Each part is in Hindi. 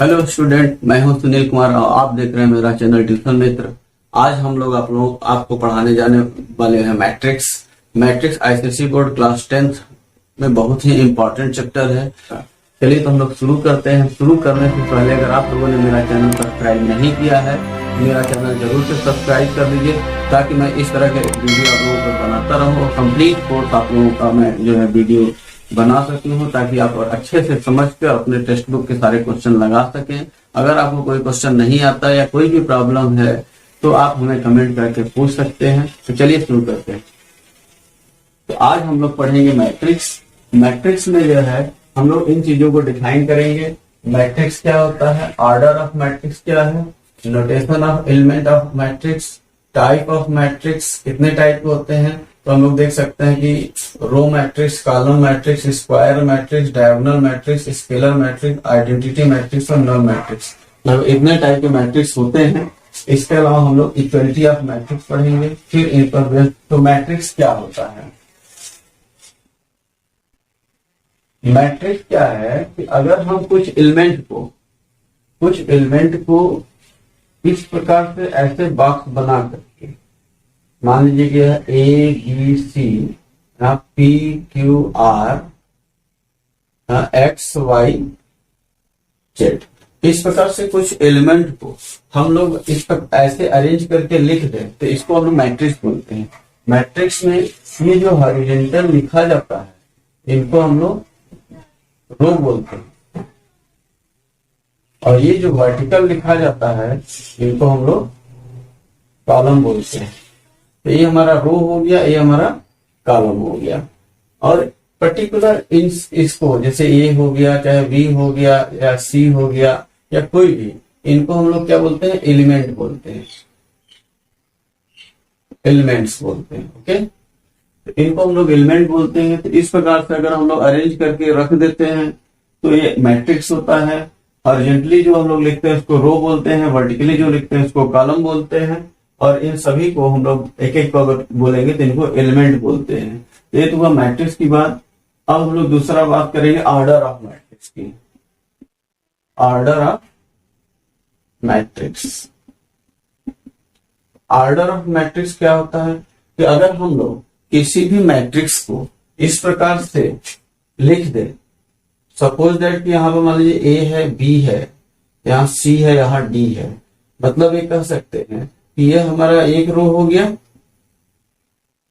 हेलो स्टूडेंट, मैं हूं सुनील कुमार और आप देख रहे हैं मेरा चैनल ट्यूशन मित्र। आज हम लोग आपको पढ़ाने जाने वाले हैं matrix ICSE board class 10th में बहुत ही इम्पोर्टेंट चैप्टर है। चलिए तो हम लोग शुरू करते हैं। शुरू करने से पहले अगर आप लोगों ने मेरा चैनल सब्सक्राइब नहीं किया है तो मेरा चैनल जरूर से सब्सक्राइब कर लीजिए, ताकि मैं इस तरह के वीडियो आप लोगों को बनाता रहूँ और कंप्लीट कोर्स आप लोगों का मैं जो है वीडियो बना सकती हूँ, ताकि आप अच्छे से समझ कर अपने टेक्स्ट बुक के सारे क्वेश्चन लगा सकें। अगर आपको कोई क्वेश्चन नहीं आता या कोई भी प्रॉब्लम है तो आप हमें कमेंट करके पूछ सकते हैं। तो चलिए शुरू करते हैं। तो आज हम लोग पढ़ेंगे मैट्रिक्स में जो है हम लोग इन चीजों को डिफाइन करेंगे। मैट्रिक्स क्या होता है, ऑर्डर ऑफ मैट्रिक्स क्या है, notation of element of matrix, type of matrix, कितने टाइप के होते हैं। तो हम लोग देख सकते हैं कि row matrix, column matrix, square matrix, diagonal matrix, scalar matrix, identity matrix और नल मैट्रिक्स, मतलब इतने टाइप के मैट्रिक्स होते हैं। इसके अलावा हम लोग इक्वलिटी ऑफ मैट्रिक्स पढ़ेंगे। फिर इन पर तो मैट्रिक्स क्या होता है। मैट्रिक्स क्या है कि अगर हम कुछ एलिमेंट को इस प्रकार से ऐसे बॉक्स बना करके, मान लीजिए कि A B C, P Q R, X Y Z, इस प्रकार से कुछ एलिमेंट को हम लोग इस पर ऐसे अरेंज करके लिख दें तो इसको हम लोग मैट्रिक्स बोलते हैं। मैट्रिक्स में ये जो हॉरिजॉन्टल लिखा जाता है इनको हम लोग रो बोलते हैं, और ये जो वर्टिकल लिखा जाता है इनको हम लोग कॉलम बोलते हैं। तो ये हमारा रो हो गया, ये हमारा कॉलम हो गया। और पर्टिकुलर इसको जैसे ए हो गया, चाहे बी हो गया या सी हो गया या कोई भी, इनको हम लोग क्या बोलते हैं, एलिमेंट बोलते हैं, एलिमेंट्स बोलते हैं। ओके, तो इनको हम लोग एलिमेंट बोलते हैं। तो इस प्रकार से अगर हम लोग अरेंज करके रख देते हैं तो ये मैट्रिक्स होता है। हॉरिजॉन्टली जो हम लोग लिखते हैं उसको रो बोलते हैं, वर्टिकली जो लिखते हैं उसको कॉलम बोलते हैं, और इन सभी को हम लोग एक एक को अगर बोलेंगे तो इनको एलिमेंट बोलते हैं। ये तो हुआ मैट्रिक्स की बात। अब हम लोग दूसरा बात करेंगे ऑर्डर ऑफ मैट्रिक्स की। Order of matrix, order of matrix क्या होता है कि अगर हम लोग किसी भी मैट्रिक्स को इस प्रकार से लिख दे, सपोज दैट कि यहाँ पर मान लीजिए ए है, बी है, यहाँ सी है, यहाँ डी है, मतलब ये कह सकते हैं कि ये हमारा एक रो हो गया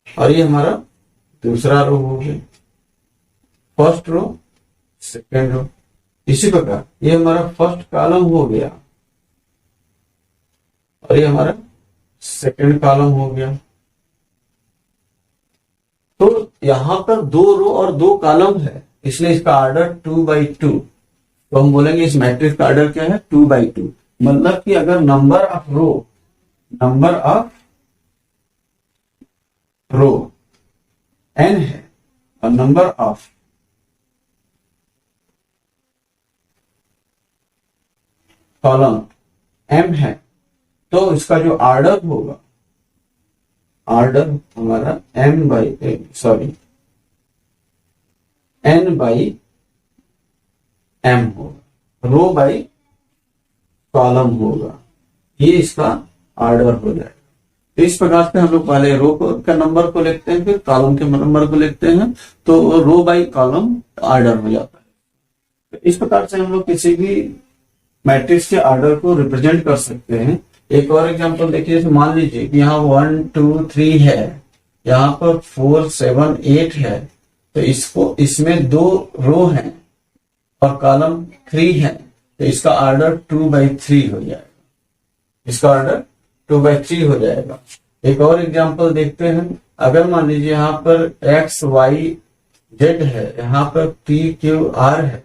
और ये हमारा दूसरा रो हो गया, फर्स्ट रो सेकेंड रो। इसी प्रकार ये हमारा फर्स्ट कॉलम हो गया और ये हमारा सेकेंड कॉलम हो गया। तो यहां पर दो रो और दो कॉलम है, इसलिए इसका ऑर्डर 2/2। तो हम बोलेंगे इस मैट्रिक्स का ऑर्डर क्या है, 2/2। मतलब कि अगर नंबर ऑफ रो n है और नंबर ऑफ कॉलम m है, तो इसका जो ऑर्डर होगा, ऑर्डर हमारा n बाई m होगा, रो बाई कॉलम होगा, ये इसका ऑर्डर हो जाएगा। तो इस प्रकार से हम लोग पहले रो का नंबर को लिखते हैं, फिर कॉलम के नंबर को लिखते हैं, तो रो बाई कॉलम ऑर्डर हो जाता है। तो इस प्रकार से हम लोग किसी भी मैट्रिक्स के ऑर्डर को रिप्रेजेंट कर सकते हैं। एक और एग्जांपल देखिए, जैसे मान लीजिए कि यहाँ 1 2 3 है, यहाँ पर 4 7 8 है, तो इसमें दो रो हैं और कॉलम 3 है, तो इसका ऑर्डर 2/3 हो जाएगा, इसका ऑर्डर 2/3 हो जाएगा। एक और एग्जांपल देखते हैं। अगर मान लीजिए यहाँ पर एक्स वाई जेड है, यहाँ पर पी क्यू आर है,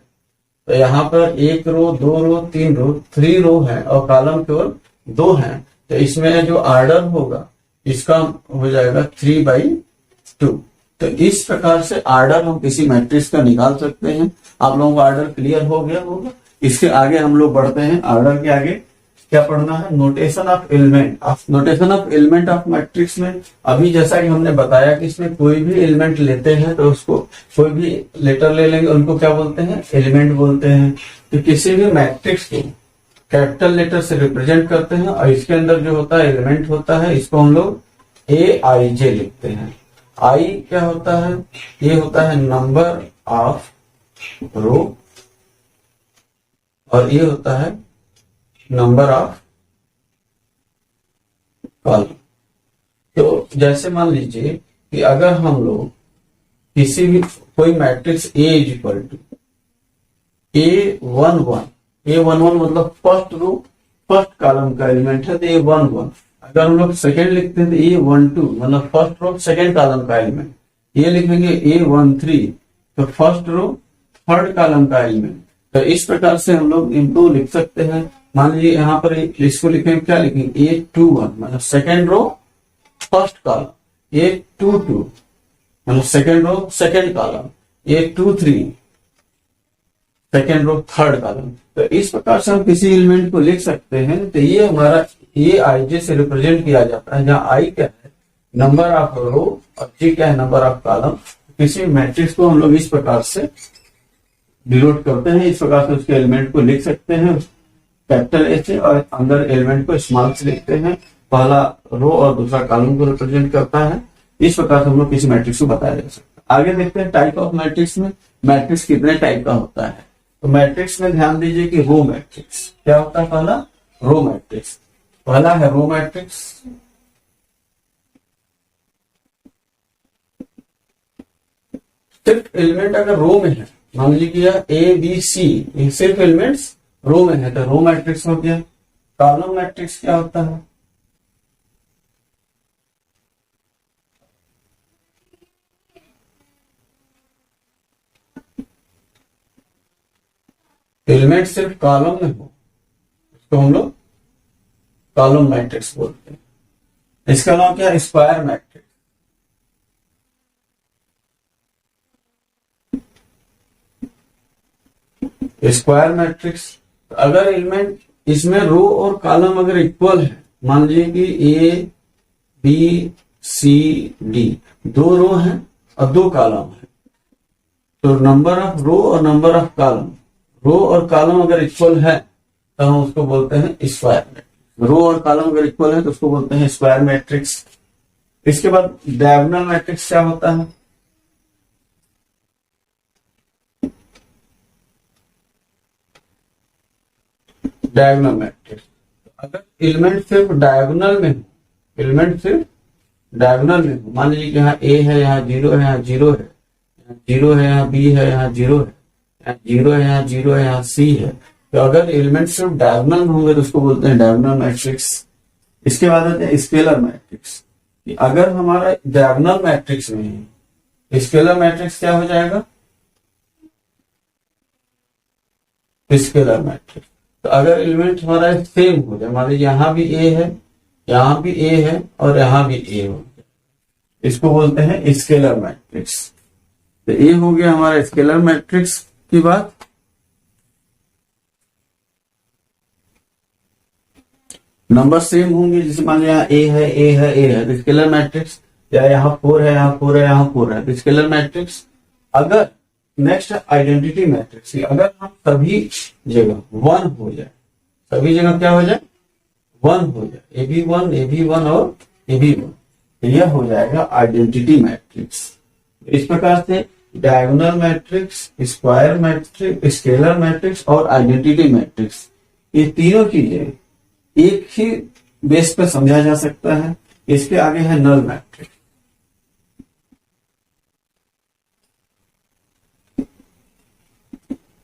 तो यहाँ पर एक रो, दो रो, तीन रो, 3 रो है और कॉलम केवल 2 हैं, तो इसमें जो ऑर्डर होगा इसका हो जाएगा 3/2। तो इस प्रकार से ऑर्डर हम किसी मैट्रिक्स का निकाल सकते हैं। आप लोगों को ऑर्डर क्लियर हो गया होगा। इसके आगे हम लोग बढ़ते हैं, ऑर्डर के आगे क्या पढ़ना है, notation of element. Notation of element of matrix में अभी जैसा कि हमने बताया कि इसमें कोई भी एलिमेंट लेते हैं तो उसको कोई भी लेटर ले लेंगे, उनको क्या बोलते हैं, एलिमेंट बोलते हैं। तो किसी भी मैट्रिक्स को कैपिटल लेटर से रिप्रेजेंट करते हैं और इसके अंदर जो होता है एलिमेंट होता है, इसको हम लोग AIJ लिखते हैं। आई क्या होता है, ये होता है नंबर ऑफ रो और ये होता है नंबर ऑफ कॉलम। तो जैसे मान लीजिए कि अगर हम लोग किसी भी कोई matrix A is equal to A11 मतलब फर्स्ट रो फर्स्ट कॉलम का एलिमेंट है तो A11। अगर हम लोग सेकेंड लिखते हैं तो A12 मतलब फर्स्ट रो सेकेंड कॉलम का एलिमेंट। ये लिखेंगे A13 तो फर्स्ट रो थर्ड कॉलम का एलिमेंट। तो इस प्रकार से हम लोग इनको लिख सकते हैं। मान लीजिए यहाँ पर इसको लिखेंगे, क्या लिखेंगे, A21 मतलब second row first column, A22 मतलब second row second column, A23 second row third column. तो इस प्रकार से हम किसी एलिमेंट को लिख सकते हैं। तो ये हमारा AIJ से रिप्रेजेंट किया जाता है, जहाँ I क्या है, नंबर ऑफ रो और J क्या है, नंबर ऑफ कॉलम। किसी मैट्रिक्स को हम लोग इस प्रकार से डिनोट करते हैं, इस प्रकार से उसके एलिमेंट को लिख सकते हैं कैपिटल A से और अंदर एलिमेंट को स्मॉल से लिखते हैं। पहला रो और दूसरा कॉलम को रिप्रेजेंट करता है। इस प्रकार से हम लोग किसी मैट्रिक्स को बताया जा सकता है। आगे देखते हैं टाइप ऑफ मैट्रिक्स में मैट्रिक्स कितने टाइप का होता है। तो मैट्रिक्स में ध्यान दीजिए कि रो मैट्रिक्स क्या होता है, पहला रो मैट्रिक्स, पहला है रो मैट्रिक्स। सिर्फ एलिमेंट अगर रो में है, मान लीजिए ABC सिर्फ एलिमेंट्स रो में है तो रो मैट्रिक्स हो गया। कॉलम मैट्रिक्स क्या होता है, एलिमेंट सिर्फ कॉलम में हो इसको हम लोग कॉलम मैट्रिक्स बोलते हैं। इसके अलावा क्या, स्क्वायर मैट्रिक्स। स्क्वायर मैट्रिक्स अगर एलिमेंट इसमें रो और कॉलम अगर इक्वल है, मान लीजिए कि ABCD दो रो हैं और दो कॉलम है, तो नंबर ऑफ रो और नंबर ऑफ कॉलम, रो और कॉलम अगर इक्वल है तो हम उसको बोलते हैं स्क्वायर मैट्रिक्स। रो और कॉलम अगर इक्वल है तो उसको बोलते हैं स्क्वायर मैट्रिक्स। इसके बाद डायगोनल मैट्रिक्स क्या होता है, डायगोनल मैट्रिक्स अगर एलिमेंट सिर्फ डायगोनल में हो, एलिमेंट सिर्फ डायगोनल में हो, मान लीजिए कि यहाँ A है, यहाँ 0 है, यहाँ 0 है, यहाँ 0 है, यहाँ B है, यहाँ 0 है, यहाँ 0 है, यहाँ 0 है, यहाँ C है, तो अगर एलिमेंट सिर्फ डायगोनल में होंगे तो उसको बोलते हैं डायगोनल मैट्रिक्स। इसके बाद आते हैं स्केलर मैट्रिक्स। अगर हमारा डायगोनल मैट्रिक्स में है, स्केलर मैट्रिक्स क्या हो जाएगा, स्केलर मैट्रिक्स। तो अगर एलिमेंट हमारा सेम हो जाए, मान लीजिए यहाँ भी A है, यहाँ भी A है और यहाँ भी A हो गया, इसको बोलते हैं स्केलर मैट्रिक्स। तो ये हो गया हमारा स्केलर मैट्रिक्स की बात। नंबर सेम होंगे, जैसे मान लीजिए यहाँ A है, A है, A है तो स्केलर मैट्रिक्स, या यहाँ 4 है, यहाँ 4 है, यहाँ 4 है तो स्केलर मैट्रिक्स। अगर नेक्स्ट आइडेंटिटी मैट्रिक्स, अगर हम सभी जगह 1 हो जाए, सभी जगह क्या हो जाए, 1 हो जाए, AB1 और AB1, तो यह हो जाएगा आइडेंटिटी मैट्रिक्स। इस प्रकार से diagonal matrix, square matrix, scalar matrix और आइडेंटिटी मैट्रिक्स, ये तीनों चीजें एक ही बेस पर समझा जा सकता है। इसके आगे है नल मैट्रिक्स।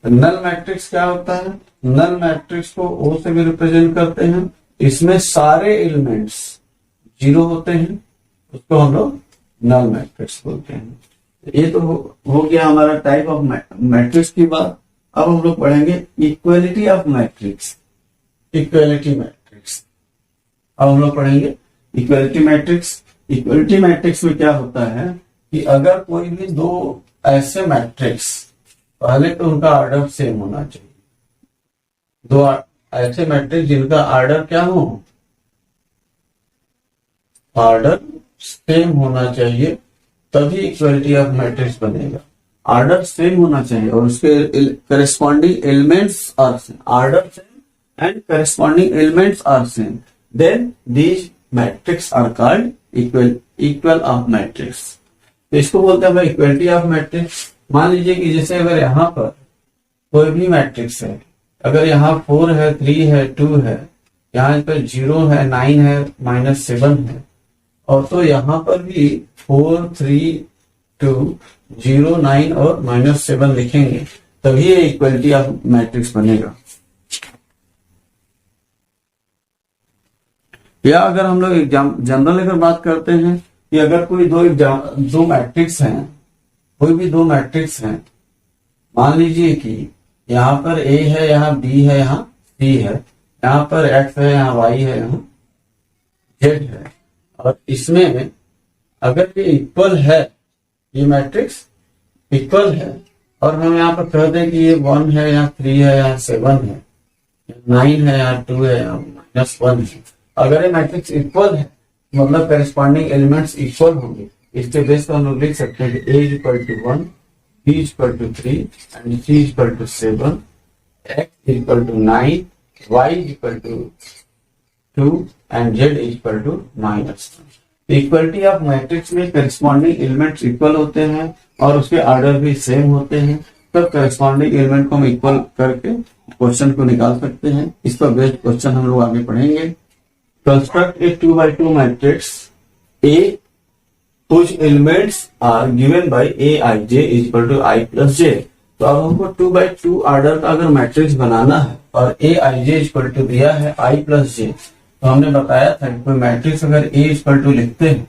नल मैट्रिक्स क्या होता है, नल मैट्रिक्स को O से भी रिप्रेजेंट करते हैं। इसमें सारे एलिमेंट्स 0 होते हैं, उसको हम लोग नल मैट्रिक्स बोलते हैं। ये तो हो गया हमारा टाइप ऑफ मैट्रिक्स की बात। अब हम लोग पढ़ेंगे equality of matrix, equality matrix. अब हम लोग पढ़ेंगे इक्वलिटी मैट्रिक्स। इक्वलिटी मैट्रिक्स में क्या होता है कि अगर कोई भी दो ऐसे मैट्रिक्स, पहले तो उनका ऑर्डर सेम होना चाहिए, दो ऐसे मैट्रिक्स जिनका ऑर्डर क्या हो, ऑर्डर सेम होना चाहिए, तभी इक्वलिटी ऑफ मैट्रिक्स बनेगा। ऑर्डर सेम होना चाहिए और उसके corresponding elements are same, order same and corresponding elements are same, then these matrix are called equal of matrix. तो इसको बोलते हैं भाई इक्वलिटी ऑफ मैट्रिक्स। मान लीजिए कि जैसे अगर यहाँ पर कोई भी मैट्रिक्स है, अगर यहाँ 4 है, 3 है, 2 है, यहाँ पर 0 है, 9 है, -7 है, और तो यहाँ पर भी 4, 3, 2, 0, 9 और -7 लिखेंगे, तभी ये इक्वलिटी ऑफ मैट्रिक्स बनेगा। या अगर हम लोग जनरल अगर बात करते हैं कि अगर कोई दो मैट्रिक्स हैं, कोई भी दो मैट्रिक्स हैं, मान लीजिए कि यहाँ पर A है, यहाँ B है, यहाँ C है, यहाँ पर X है, यहाँ Y है, यहाँ Z है, और इसमें अगर ये इक्वल है, ये मैट्रिक्स इक्वल है, और हम यहाँ पर कह दें कि ये 1 है, यहाँ 3 है, यहाँ 7 है, 9 है, यहाँ 2 है, यहाँ -1 है, अगर ये मैट्रिक्स इक्वल है मतलब करस्पॉन्डिंग एलिमेंट्स इक्वल होंगे, इसके बेस पर हम लोग लिख सकते हैं कि A = 1, B = 3 and C = 7, X = 9, Y = 2 and Z = -1। Equality of matrix में करस्पॉन्डिंग एलिमेंट्स इक्वल होते हैं और उसके ऑर्डर भी सेम होते हैं, तब करस्पॉन्डिंग एलिमेंट को हम इक्वल करके क्वेश्चन को निकाल सकते हैं। इस पर बेस्ड क्वेश्चन हम लोग आगे पढ़ेंगे। Construct A 2x2 matrix A whose elements are given by Aij = I + J। तो अब हमको 2x2 ऑर्डर का अगर मैट्रिक्स बनाना है और Aij = दिया है I + J, तो हमने बताया था कि कोई मैट्रिक्स अगर A = लिखते हैं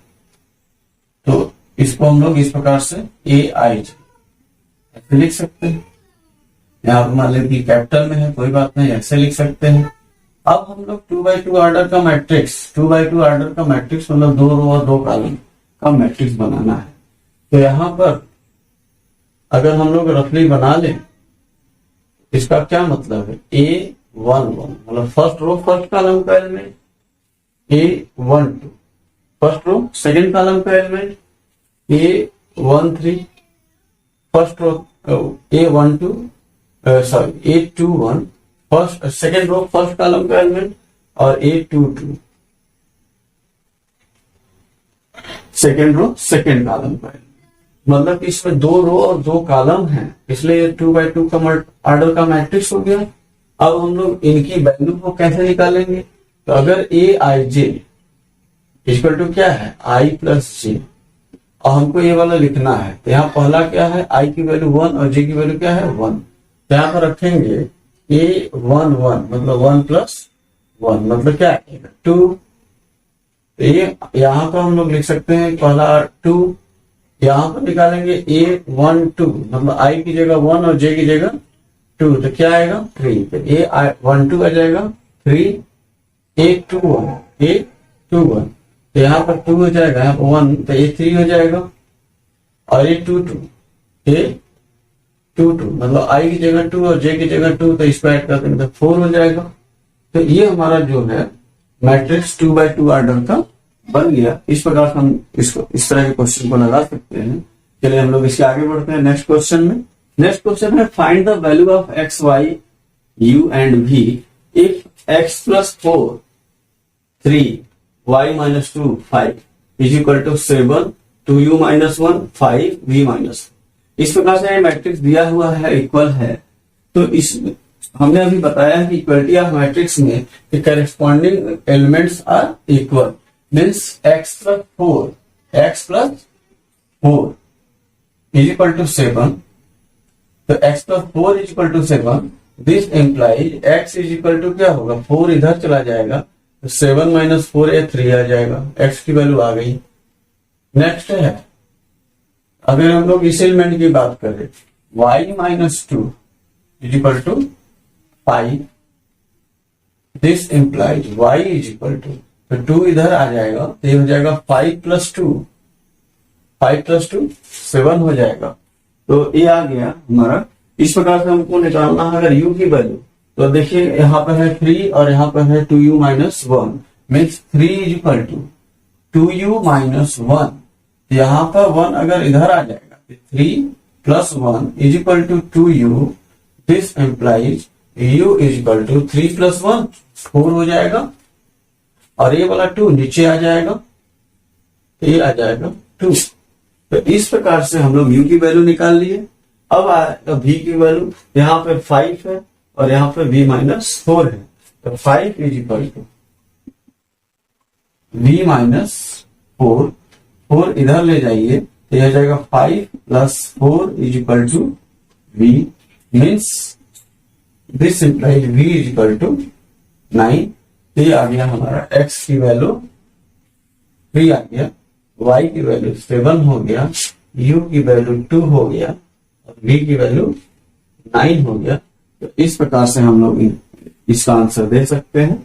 तो इसको हम लोग इस प्रकार से Aij ऐसे लिख सकते हैं। यहाँ पर मान लीजिए कैपिटल में है, कोई बात नहीं, ऐसे लिख सकते हैं। अब हम लोग 2x2 ऑर्डर का मैट्रिक्स, 2x2 ऑर्डर का मैट्रिक्स मतलब 2 रो और 2 कॉलम का मैट्रिक्स बनाना है। तो यहाँ पर अगर हम लोग रफली बना लें, इसका क्या मतलब है, A11 मतलब फर्स्ट रो फर्स्ट कॉलम का element, A12 first row second column का element, A13 first row A21 first second row first column का एलिमेंट, और A22 second row second column का एलिमेंट। मतलब कि इसमें 2 रो और 2 कॉलम हैं, इसलिए 2x2 का ऑर्डर का मैट्रिक्स हो गया। अब हम लोग इनकी वैल्यू को कैसे निकालेंगे, तो अगर Aij = क्या है, I + J, और हमको ये वाला लिखना है, तो यहाँ पहला क्या है, I की वैल्यू 1 और J की वैल्यू क्या है 1, तो यहाँ पर रखेंगे A11 मतलब 1 + 1 मतलब क्या है 2। तो ये यहाँ पर हम लोग लिख सकते हैं पहला 2, यहाँ पर निकालेंगे A12 मतलब I की जगह 1 और J की जगह 2, तो क्या आएगा 3, तो A12 आ जाएगा 3, A21 तो यहाँ पर 2 हो जाएगा, यहाँ पर 1 तो A3 हो जाएगा, और A22 मतलब I की जगह 2 और J की जगह 2, तो इसको ऐड कर देंगे तो 4 हो जाएगा। तो ये हमारा जो है मैट्रिक्स 2x2 ऑर्डर का बन गया। इस प्रकार से हम इसको इस तरह के क्वेश्चन को लगा सकते हैं। चलिए हम लोग इसके आगे बढ़ते हैं नेक्स्ट क्वेश्चन में। नेक्स्ट क्वेश्चन है find the value of x, y, u and v if x + 4 3 y - 2 5 = 7 2u - 1 5 v - 1। इस प्रकार से मैट्रिक्स दिया हुआ है, इक्वल है। तो इस हमने अभी बताया कि इक्वलिटी ऑफ मैट्रिक्स में corresponding elements are equal, means x + 4 = 7, तो x + 4 = 7, दिस इम्प्लाइज x = क्या होगा, 4 इधर चला जाएगा तो 7 - 4 3 आ जाएगा, x की वैल्यू आ गई। नेक्स्ट है अगर हम लोग इस एलिमेंट की बात करें y - 2 = 5, दिस इम्प्लाइज y तो 2 इधर आ जाएगा तो ये हो जाएगा 5 + 2 7 हो जाएगा। तो ये आ गया हमारा। इस प्रकार से हमको निकालना है अगर u की वैल्यू, तो देखिए यहाँ पे है 3 और यहाँ पे है 2u minus 1, means 3 is equal to 2u minus 1। यहाँ पर 1 अगर इधर आ जाएगा तो 3 plus 1 is equal to 2u, this implies u is equal to 3 plus 1 4 हो जाएगा, और ये वाला 2 नीचे आ जाएगा, ये आ जाएगा 2। तो इस प्रकार से हम लोग u की वैल्यू निकाल लिए। अब आएगा v की वैल्यू, यहाँ पे 5 है और यहाँ पे v माइनस 4 है, तो 5 is equal to v minus 4, 4 इधर ले जाइए तो यह हो जाएगा 5 plus 4 is equal to v, means this implies v is equal to 9। तो ये आ गया हमारा x की वैल्यू 3 आ गया, y की वैल्यू 7 हो गया, u की वैल्यू 2 हो गया और v की वैल्यू 9 हो गया। तो इस प्रकार से हम लोग इसका आंसर दे सकते हैं।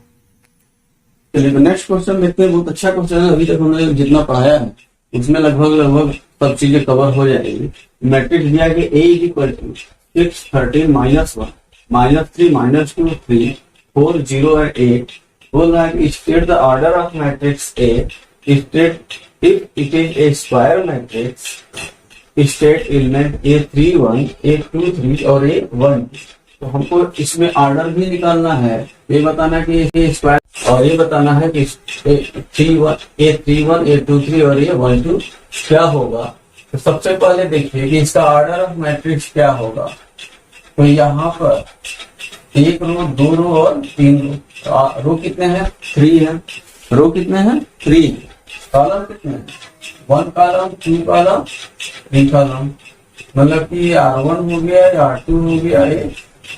चलिए तो नेक्स्ट क्वेश्चन देखते हैं। बहुत अच्छा क्वेश्चन है, अभी तक हमने जितना पढ़ाया है उसमें लगभग सब चीजें कवर हो जाएगी। मैट्रिक्स दिया कि a is equal to 6 13 minus 1 minus 3 minus 2 3 4 0 और 8। बोल रहा है कि state the order of matrix A, state if it is a square matrix, state element A31 A23 और A1। तो हमको इसमें ऑर्डर भी निकालना है, ये बताना कि ये स्क्वायर, और ये बताना है कि A31 A23 और A12 क्या होगा। तो सबसे पहले देखिए कि इसका ऑर्डर ऑफ मैट्रिक्स क्या होगा। तो यहाँ पर 1 रो 2 रो और 3 रो। रो कितने हैं? 3 है। रो कितने हैं? 3 है। कॉलम कितने हैं? 1 कॉलम 2 कॉलम 3 कॉलम, मतलब कि R1 हो गया, R2 हो गया,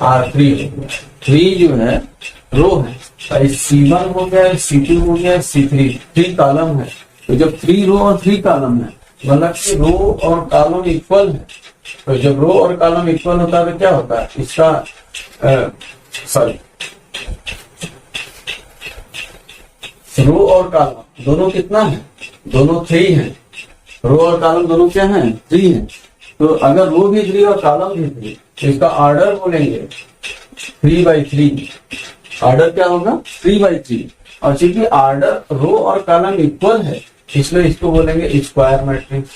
R3 हो गया। 3 जो है रो है, C1 हो गया, C2 हो गया, C3 3 कॉलम है। तो जब 3 रो और 3 कॉलम है मतलब कि रो और कॉलम इक्वल है। तो जब रो और कॉलम इक्वल होता है तो क्या होता है इसका रो और कॉलम दोनों कितना है? दोनों 3 है। रो और कॉलम दोनों क्या है? 3 है। तो अगर रो भी 3 और कॉलम भी 3 तो इसका ऑर्डर बोलेंगे 3/3। ऑर्डर क्या होगा? 3/3। और चूंकि ऑर्डर रो और कॉलम इक्वल है इसलिए इसको बोलेंगे स्क्वायर मैट्रिक्स।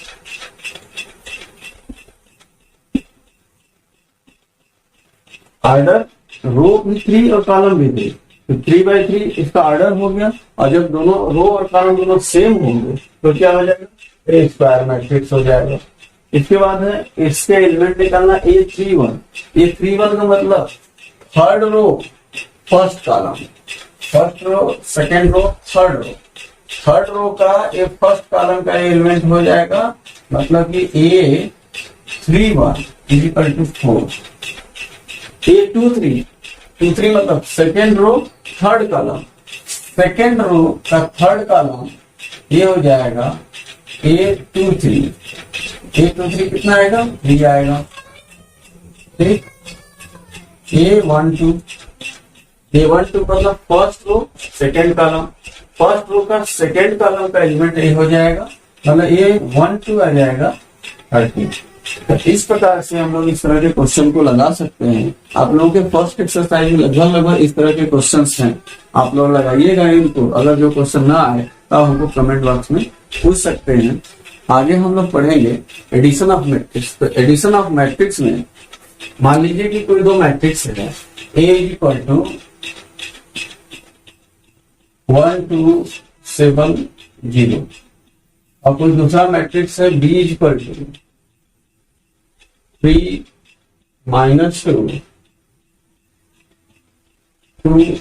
ऑर्डर रो भी 3 और कॉलम भी 3, तो 3/3 इसका ऑर्डर हो गया। और जब दोनों रो और कॉलम दोनों सेम होंगे तो क्या हो जाएगा? ए स्क्वायर मैट्रिक्स हो जाएगा। इसके बाद है इसके एलिमेंट निकालना A31। A31 का मतलब third row first column, first row second row third row. Third row का ये फर्स्ट कॉलम का एलिमेंट हो जाएगा, मतलब कि A31 is equal to 4। A23 मतलब second row third column, second row का थर्ड कॉलम ये हो जाएगा A23। A23 कितना आएगा? 3 आएगा। ठीक। A12 मतलब first row second column, first row का सेकेंड कॉलम का एलिमेंट ये हो जाएगा, मतलब A12 आ जाएगा 30। तो इस प्रकार से हम लोग इस तरह के क्वेश्चन को लगा सकते हैं। आप लोगों के फर्स्ट एक्सरसाइज में लगभग इस तरह के क्वेश्चंस हैं, आप लोग लगाइएगा इनको। अगर जो क्वेश्चन ना आए तो हमको कमेंट बॉक्स में पूछ सकते हैं। आगे हम लोग पढ़ेंगे एडिशन ऑफ मैट्रिक्स। तो एडिशन ऑफ मैट्रिक्स में मान लीजिए कि कोई दो मैट्रिक्स है, A इज इक्वल टू 1 2 7 0 और कोई दूसरा मैट्रिक्स है B इज इक्वल टू 3 -2 2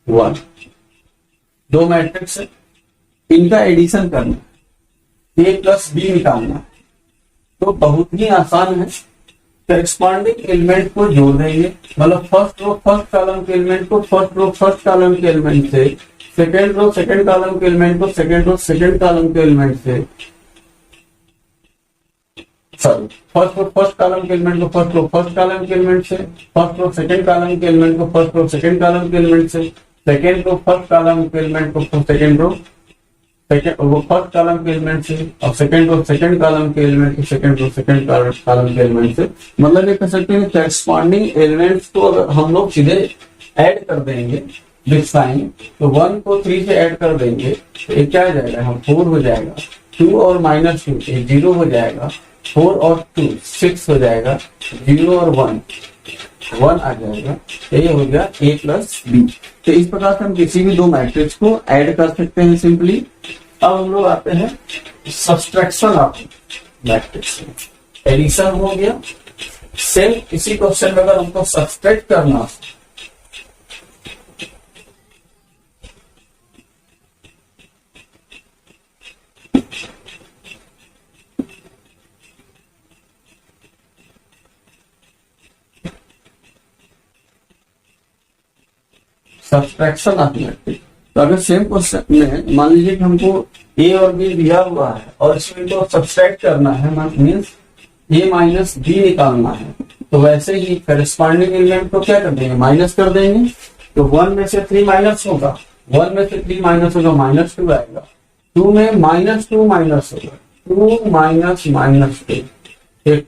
1। दो मैट्रिक्स है, इनका एडिशन करना, A प्लस B निकालना, तो बहुत ही आसान है। करेस्पॉन्डिंग एलिमेंट को जोड़ देंगे, मतलब फर्स्ट रो फर्स्ट कॉलम के एलिमेंट को फर्स्ट रो फर्स्ट कॉलम के एलिमेंट से, सेकेंड रो सेकेंड कॉलम के एलिमेंट को सेकेंड रो सेकेंड कॉलम के एलिमेंट से, sorry first row first column के एलिमेंट को फर्स्ट रो फर्स्ट कॉलम के एलिमेंट से, फर्स्ट रो सेकेंड कॉलम के एलिमेंट को फर्स्ट रो सेकेंड कॉलम के एलिमेंट से, सेकेंड रो फर्स्ट कॉलम के एलिमेंट को सेकेंड रो सेकंड वो फर्स्ट कॉलम के एलिमेंट से, और सेकंड को सेकंड कॉलम के एलिमेंट से, सेकंड को सेकंड कॉलम के एलिमेंट से। मतलब ये कह सकते हैं करेस्पॉन्डिंग एलिमेंट्स को अगर हम लोग सीधे ऐड कर देंगे विद साइन, तो 1 को 3 से ऐड कर देंगे तो ये क्या हो जाएगा, हम 4 हो जाएगा, 2 और -2 ये 0 हो जाएगा, 4 और 2 6 हो जाएगा, 0 और 1 आ जाएगा, ये हो गया a प्लस बी। तो इस प्रकार से हम किसी भी दो मैट्रिक्स को ऐड कर सकते हैं सिंपली। अब हम लोग आते हैं सब्सट्रैक्शन ऑफ मैट्रिक्स में। एडिशन हो गया, सेम इसी क्वेश्चन में अगर हमको सब्सट्रैक्ट करना, सब्सट्रैक्शन ऑफ मैट्रिक्स, तो अगर सेम क्वेश्चन में मान लीजिए कि हमको ए और बी दिया हुआ है और इसमें तो सब्सट्रैक्ट करना है, मीन्स ए माइनस बी निकालना है, तो वैसे ही करस्पॉन्डिंग एलिमेंट को क्या कर देंगे, माइनस कर देंगे। तो 1 में से 3 माइनस होगा, 1 में से 3 माइनस होगा, -2 आएगा, 2 में -2 माइनस होगा, 2 माइनस -2,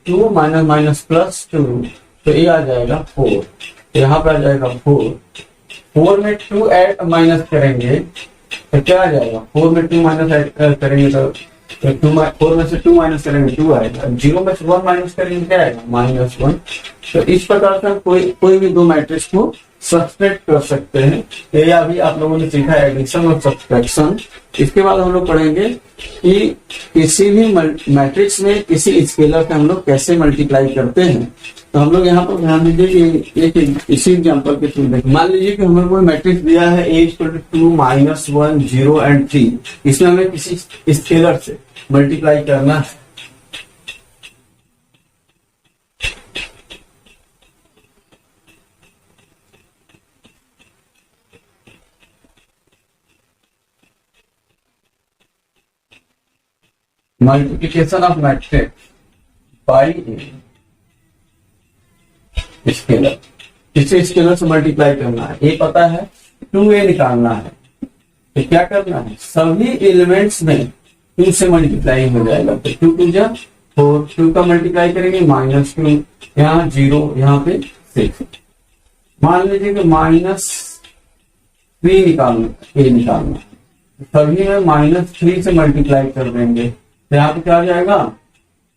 2 माइनस +2, तो ये आ जाएगा 4, यहाँ पे आ जाएगा 4, 4 में 2 ऐड माइनस करेंगे तो क्या आ जाएगा, 4 में 2 माइनस ऐड करेंगे तो 4 में से 2 माइनस करेंगे 2 आएगा, 0 में से 1 माइनस करेंगे क्या आएगा, -1। तो इस प्रकार से हम कोई भी दो मैट्रिक्स को सब्सट्रैक्ट कर सकते हैं। ये अभी आप लोगों ने सीखा एडिशन और सब्सट्रैक्शन। इसके बाद हम लोग पढ़ेंगे कि किसी भी मैट्रिक्स में किसी स्केलर से हम लोग कैसे मल्टीप्लाई करते हैं। तो हम लोग यहाँ पर ध्यान दीजिए कि एक इसी एग्जांपल के थ्रू देखें। मान लीजिए कि हमें कोई मैट्रिक्स दिया है a = 2, -1, 0 एंड 3। इसमें हमें किसी स्केलर से मल्टीप्लाई करना है। Multiplication of matrix by scalar, इसे स्केलर से मल्टीप्लाई करना है। ये पता है 2a निकालना है, तो क्या करना है, सभी एलिमेंट्स में 2 से मल्टीप्लाई हो जाएगा। तो 2 2 जा 4, 2 का मल्टीप्लाई करेंगे, -2, यहाँ 0, यहाँ पे 6। मान लीजिए कि -3 निकालना, सभी में -3 से मल्टीप्लाई कर देंगे, तो यहाँ पे क्या आ जाएगा,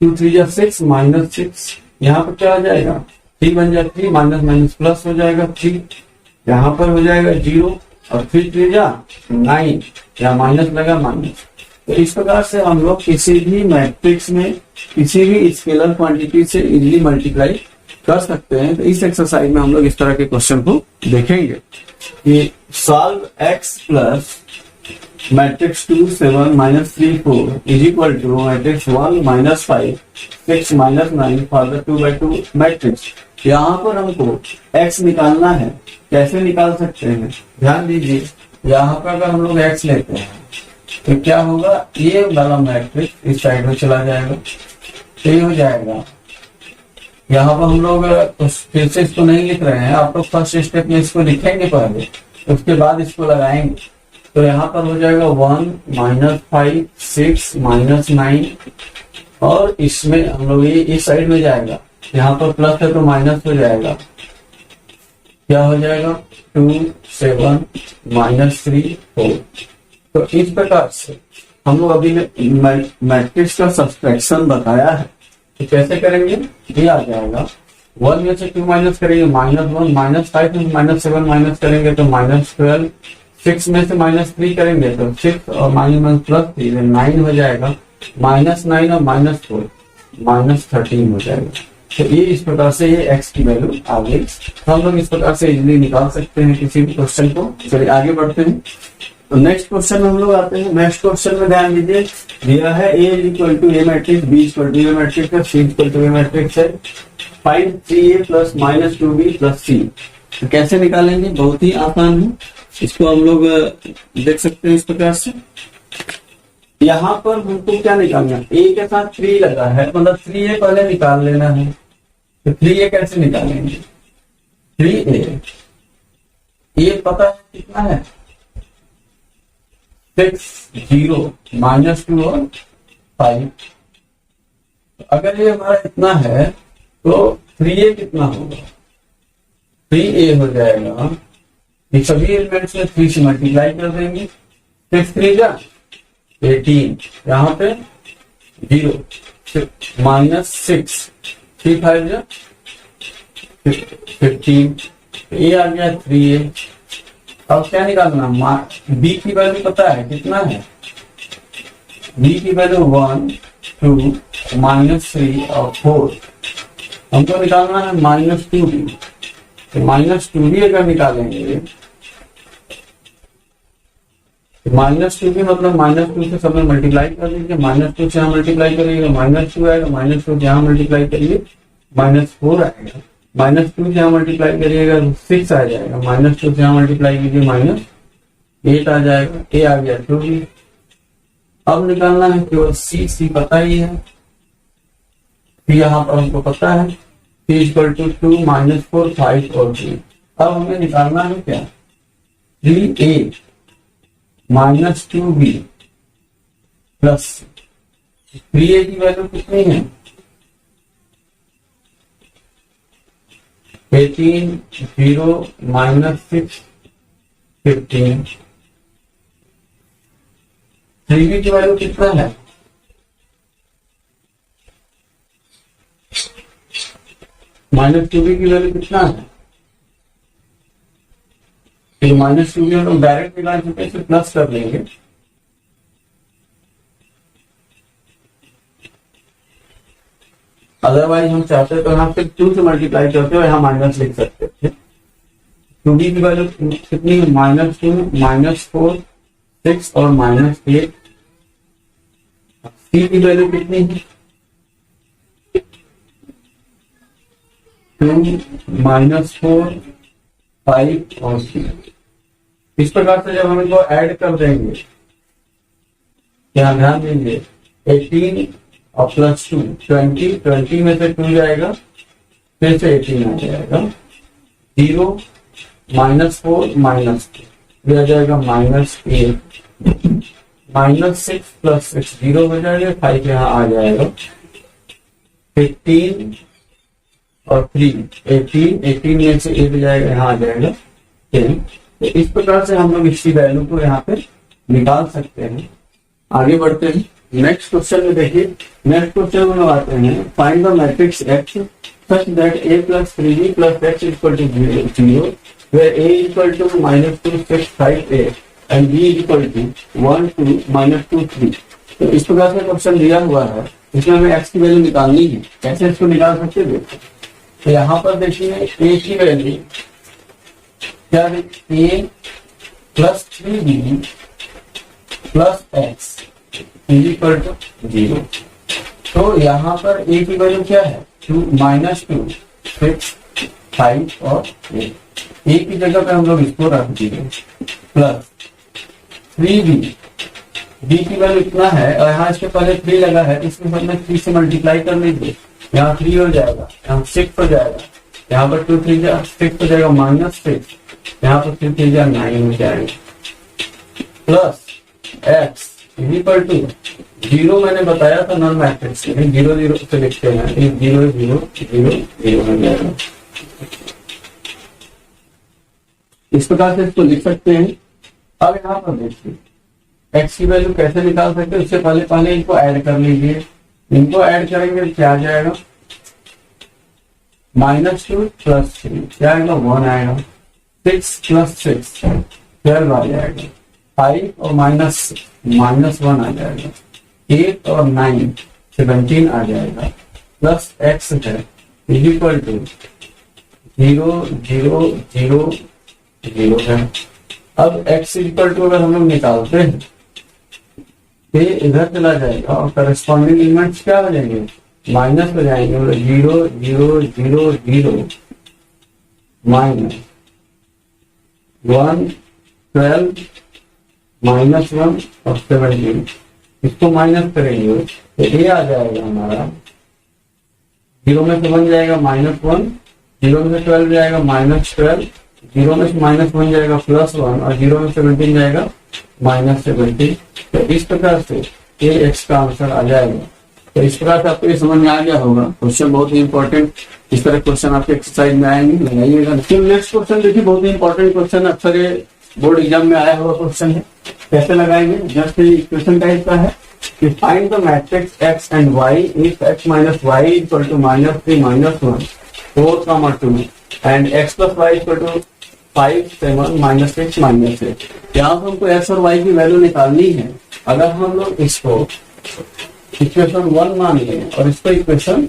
2 3 जा 6, -6, यहाँ पे क्या आ जाएगा, 3 बन जाए 3, माइनस प्लस हो जाएगा 3, यहाँ पर हो जाएगा 0, और 3 3 जा 9, यहाँ माइनस लगा माइनस। तो इस प्रकार से हम लोग किसी भी मैट्रिक्स में किसी भी स्केलर क्वांटिटी से इजीली मल्टीप्लाई कर सकते हैं। तो इस एक्सरसाइज में हम लोग इस तरह के क्वेश्चन को देखेंगे कि solve x plus matrix 2 7 -3 4 is equal to matrix 1 -5 6 -9 for the 2x2 matrix. यहाँ पर हमको x निकालना है। कैसे निकाल सकते हैं, ध्यान दीजिए। यहाँ पर अगर हम लोग x लेते हैं तो क्या होगा, ये वाला मैट्रिक्स इस साइड में चला जाएगा, तो ये हो जाएगा। यहाँ पर हम लोग फिर से इसको नहीं लिख रहे हैं, आप लोग फर्स्ट स्टेप में इसको लिखेंगे पहले, उसके बाद इसको लगाएंगे। तो यहाँ पर हो जाएगा 1 -5 6 -9, और इसमें हम लोग ये इस साइड में जाएगा, यहाँ पर प्लस है तो माइनस हो जाएगा, क्या हो जाएगा 2 7 -3 4। तो इस प्रकार से हम लोग अभी मैट्रिक्स का सब्सट्रैक्शन बताया है। तो कैसे करेंगे, ये आ जाएगा 1 में से 2 माइनस करेंगे -1, -5 में -7 माइनस करेंगे तो -12, 6 में से -3 करेंगे तो 6 और -+3 9 हो जाएगा, -9 और -4 -13 हो जाएगा। तो ये इस प्रकार से ये x की वैल्यू आ गई। तो हम लोग इस प्रकार से इजीली निकाल सकते हैं किसी भी क्वेश्चन को। चलिए आगे बढ़ते हैं। तो नेक्स्ट क्वेश्चन में हम लोग आते हैं। नेक्स्ट क्वेश्चन में ध्यान दीजिए, दिया है a = a matrix, b = a matrix है, c = a मैट्रिक्स है। Find 3a + -2b + c। तो कैसे निकालेंगे, बहुत ही आसान है। इसको हम लोग देख सकते हैं इस प्रकार से। यहाँ पर हमको क्या निकालना है, a के साथ 3 लगा है, मतलब 3a पहले निकाल लेना है। तो 3a कैसे निकालेंगे, 3a ये पता है कितना है, 6 0 -2 और 5। अगर ये हमारा इतना है तो 3a कितना होगा? 3a हो जाएगा, ये सभी एलिमेंट्स में 3 से मल्टीप्लाई कर देंगे। 6 3 जा 18, यहाँ पे 0 -6 3 5 जा 15, ये आ गया 3a। अब क्या निकालना? b की वैल्यू पता है कितना है? b की वैल्यू 1 2 -3 और 4। हमको निकालना है -2b। तो -2b अगर निकालेंगे, -2b मतलब -2 से सब में मल्टीप्लाई कर लीजिए। -2 से यहाँ मल्टीप्लाई करिएगा -2 आएगा, -2 से यहाँ मल्टीप्लाई करिए -4 आएगा, -2 से यहाँ मल्टीप्लाई करिएगा 6 आ जाएगा, -2 से यहाँ मल्टीप्लाई कीजिए -8 आ जाएगा, a आ गया 2b। अब निकालना है केवल c पता ही है, यहाँ पर हमको पता है c = 2 -4 5 और 3। अब हमें निकालना है क्या? 3a -2b प्लस 3a की वैल्यू कितनी है? 18 0 -6 15। 3b की वैल्यू कितना है? -2b की वैल्यू कितना है? तो -2b हम लोग डायरेक्ट निकाल चुके हैं, प्लस कर लेंगे। अदरवाइज हम चाहते तो यहाँ सिर्फ 2 से मल्टीप्लाई करते हो, यहाँ माइनस लिख सकते थे। 2b की वैल्यू कितनी है? -2 -4 6 और -8। c की वैल्यू कितनी है? 2 -4 5 और 3। इस प्रकार से जब हम इनको ऐड कर देंगे, यहाँ ध्यान देंगे 18 और +2 20 में से 2 जाएगा, फिर से 18 आ जाएगा, 0 -4 -2 आ जाएगा -8, -6 + 6 0 हो जाएगा, 5 यहाँ आ जाएगा, 15 और 3 18 में से 8 जाएगा, यहाँ आ जाएगा 10। तो इस प्रकार से हम लोग इसकी वैल्यू को यहाँ पे निकाल सकते हैं। आगे बढ़ते हैं नेक्स्ट क्वेश्चन में। देखिए नेक्स्ट क्वेश्चन में आते हैं, find the matrix x such that a + 3b + x = 0 where a = -2 6 5 8 and b = 1 2 -2 3। तो इस प्रकार से क्वेश्चन दिया हुआ है, इसमें हमें x की वैल्यू निकालनी है। कैसे इसको निकाल सकते हैं? तो यहाँ पर देखिए a की वैल्यू क्या है? a + 3b + x = 0। तो यहाँ पर a की वैल्यू क्या है? -2 6 5 और 8। a की जगह पे हम लोग इसको रख दिए प्लस 3b। b की वैल्यू इतना है और यहाँ इसके पहले 3 लगा है, इसके साथ में 3 से मल्टीप्लाई कर लीजिए, यहाँ 3 हो जाएगा, यहाँ 6 हो जाएगा, यहाँ पर 2 3 6 हो जाएगा -6, यहाँ पर 3 3 9 हो जाएगा, प्लस x = 0। मैंने बताया था नॉन मैट्रिक्स में 0 0 से लिखते हैं, 0 0 0 0 हो जाएगा। इस प्रकार से इसको लिख सकते हैं। अब यहाँ पर देखिए x की वैल्यू कैसे निकाल सकते हैं, उससे पहले इनको ऐड कर लीजिए। इनको ऐड करेंगे क्या आ जाएगा? -2 + 3 क्या आएगा? 1 आएगा, 6 + 6 12 आ जाएगा, 5 और -1 आ जाएगा, 8 और 9 17 आ जाएगा, प्लस x है = 0 0 0 0 है। अब x = अगर हम लोग निकालते हैं तो इधर चला जाएगा और करस्पॉन्डिंग एलिमेंट्स क्या हो जाएंगे? माइनस हो जाएंगे, 0 0 0 0 -1 12 -1 और 17। इसको माइनस करेंगे तो ये आ जाएगा हमारा 0 में से 1 जाएगा -1, 0 में से 12 जाएगा -12, 0 में से -1 जाएगा +1 और 0 में 17 जाएगा -70। तो इस प्रकार से ये एक्स का आंसर आ जाएगा। तो इस प्रकार से आपको ये समझ में आ गया होगा। क्वेश्चन बहुत ही इंपॉर्टेंट, इस तरह क्वेश्चन आपके एक्सरसाइज में आएंगे, लगाइएगा। नेक्स्ट क्वेश्चन देखिए, बहुत ही इंपॉर्टेंट क्वेश्चन, अक्सर ये बोर्ड एग्जाम में आया हुआ क्वेश्चन है। कैसे लगाएंगे, जस्ट इक्वेशन टाइप का है कि find the matrix x and y if x minus Y equal to -3 -1 4, 2 and x plus Y equal to 5 7 -6 -8। यहाँ पर हमको x और y की वैल्यू निकालनी है। अगर हम लोग इसको इक्वेशन 1 मान लें और इसको इक्वेशन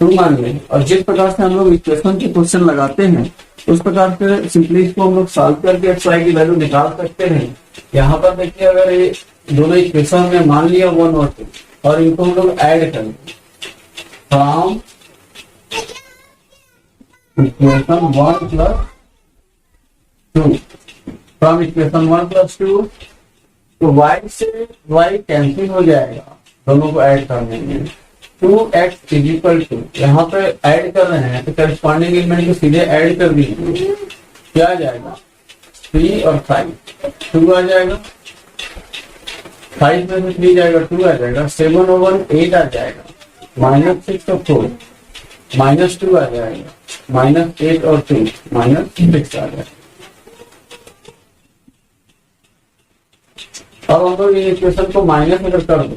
2 मान लें, और जिस प्रकार से हम लोग इक्वेशन के क्वेश्चन लगाते हैं उस प्रकार से सिंपली इसको हम लोग सॉल्व करके एक्स वाई की वैल्यू निकाल सकते हैं। यहाँ पर देखिए, अगर ये दोनों इक्वेशन में मान लिया 1 और 2 और इनको हम लोग ऐड करें from equation 1 plus 2, from equation 1 plus 2, तो y से y कैंसिल हो जाएगा दोनों को ऐड करने में। 2x इज इक्वल टू, यहाँ पे ऐड कर रहे हैं तो करस्पॉन्डिंग एलिमेंट को सीधे ऐड कर दीजिए, क्या आ जाएगा 3 और 5, 2 आ जाएगा, 5 में से 3 जाएगा 2 आ जाएगा, 7 और 1 8 आ जाएगा, -6 और 4 -2 आ जाएगा, -8 और 2 -6 आ जाएगा। अब हम लोग ये इक्वेशन को माइनस अगर कर दो,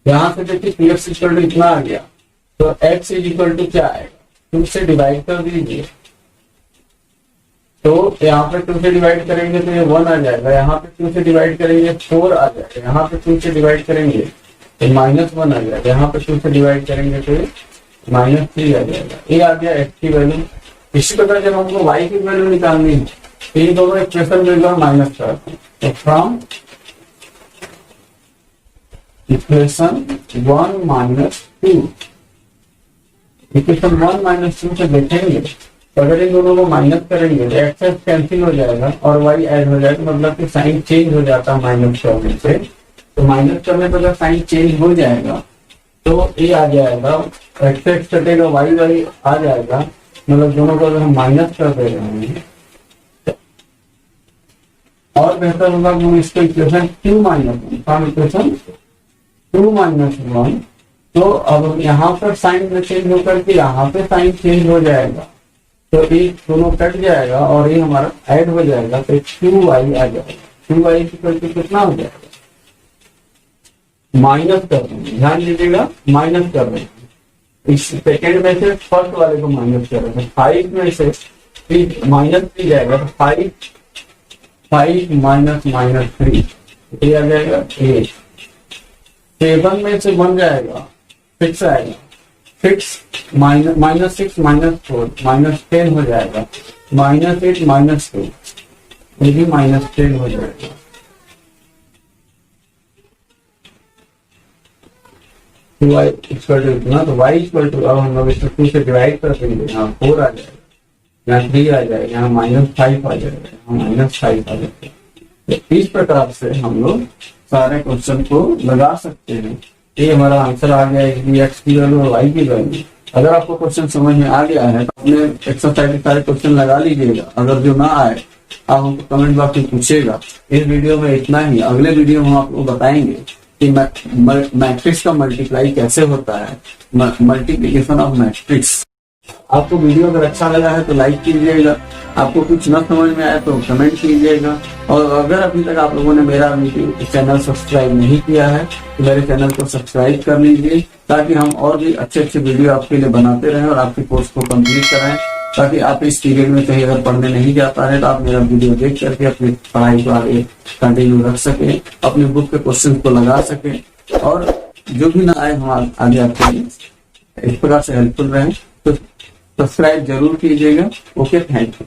यहाँ से देखिए px इक्वल टू इतना आ गया, तो x इज इक्वल टू क्या आएगा 2 से डिवाइड कर दीजिए, तो यहाँ पे 2 से डिवाइड करेंगे तो ये 1 आ जाएगा, यहाँ पे 2 से डिवाइड करेंगे 4 आ जाएगा, यहाँ पे 2 से डिवाइड करेंगे तो -1 आ जाएगा, यहाँ पे 2 से डिवाइड करेंगे तो -3 आ जाएगा। ये आ गया x की वैल्यू। इसी प्रकार जब हमको y की वैल्यू निकालनी है तो ये दोनों इक्वेशन में माइनस करते हैं, तो फ्रॉम इक्वेशन 1 -2, इक्वेशन 1 -2 से देखेंगे तो अगर इन दोनों को माइनस करेंगे तो एक्स कैंसिल हो जाएगा और वाई ऐड हो जाएगा, मतलब कि साइन चेंज हो जाता है माइनस करने से। तो माइनस करने पर अगर साइन चेंज हो जाएगा तो ये आ जाएगा, एक्स एक्स कटेगा, वाई वाई आ जाएगा, मतलब दोनों को अगर हम माइनस कर दे रहे हैं और बेहतर होगा कि इसको इक्वेशन 2 -1, इक्वेशन 2 -1, तो अब यहाँ पर साइन में चेंज होकर के यहाँ पे साइन चेंज हो जाएगा, तो ये दोनों कट जाएगा और ये हमारा ऐड हो जाएगा, तो 2y आ जाएगा। 2y कितना हो जाएगा, माइनस कर देंगे, ध्यान दीजिएगा माइनस कर देंगे, इस सेकेंड में से फर्स्ट वाले को माइनस कर देंगे, 5 में से -3 जाएगा, तो 5 -3 ये आ जाएगा 8। 7 में से 1 जाएगा 6 आएगा, 6 -6 -4 -10 हो जाएगा, -8 -2 ये भी -10 हो जाएगा। तो y इक्वल टू इतना, तो y इक्वल टू, अब हम लोग इसको 2 से डिवाइड कर देंगे, यहाँ 4 आ जाएगा, यहाँ 3 आ जाएगा, यहाँ -5 आ जाएगा, यहाँ -5 आ जाएगा। तो इस प्रकार से हम लोग सारे क्वेश्चन को लगा सकते हैं। ये हमारा आंसर आ गया एक्स की वैल्यू और वाई की वैल्यू। अगर आपको क्वेश्चन समझ में आ गया है तो अपने एक्सरसाइज के सारे क्वेश्चन लगा लीजिएगा। अगर जो ना आए आप हमको कमेंट बॉक्स में पूछेगा। इस वीडियो में इतना ही। अगले वीडियो में हम आपको बताएंगे कि मैट्रिक्स का मल्टीप्लाई कैसे होता है, मल्टीप्लिकेशन ऑफ मैट्रिक्स। आपको वीडियो अगर अच्छा लगा है तो लाइक कीजिएगा, आपको कुछ न समझ में आए तो कमेंट कीजिएगा, और अगर अभी तक आप लोगों ने मेरा चैनल सब्सक्राइब नहीं किया है तो मेरे चैनल को सब्सक्राइब कर लीजिए, ताकि हम और भी अच्छे अच्छे वीडियो आपके लिए बनाते रहें और आपके कोर्स को कंप्लीट कराएं, ताकि आप इस पीरियड में कहीं अगर पढ़ने नहीं जा पा रहे तो आप मेरा वीडियो देख करके अपनी पढ़ाई को आगे कंटिन्यू रख सकें, अपने बुक के क्वेश्चन को लगा सकें, और जो भी ना आए हम आगे आपके लिए इस प्रकार से हेल्पफुल रहें। तो सब्सक्राइब जरूर कीजिएगा। Okay, thank you.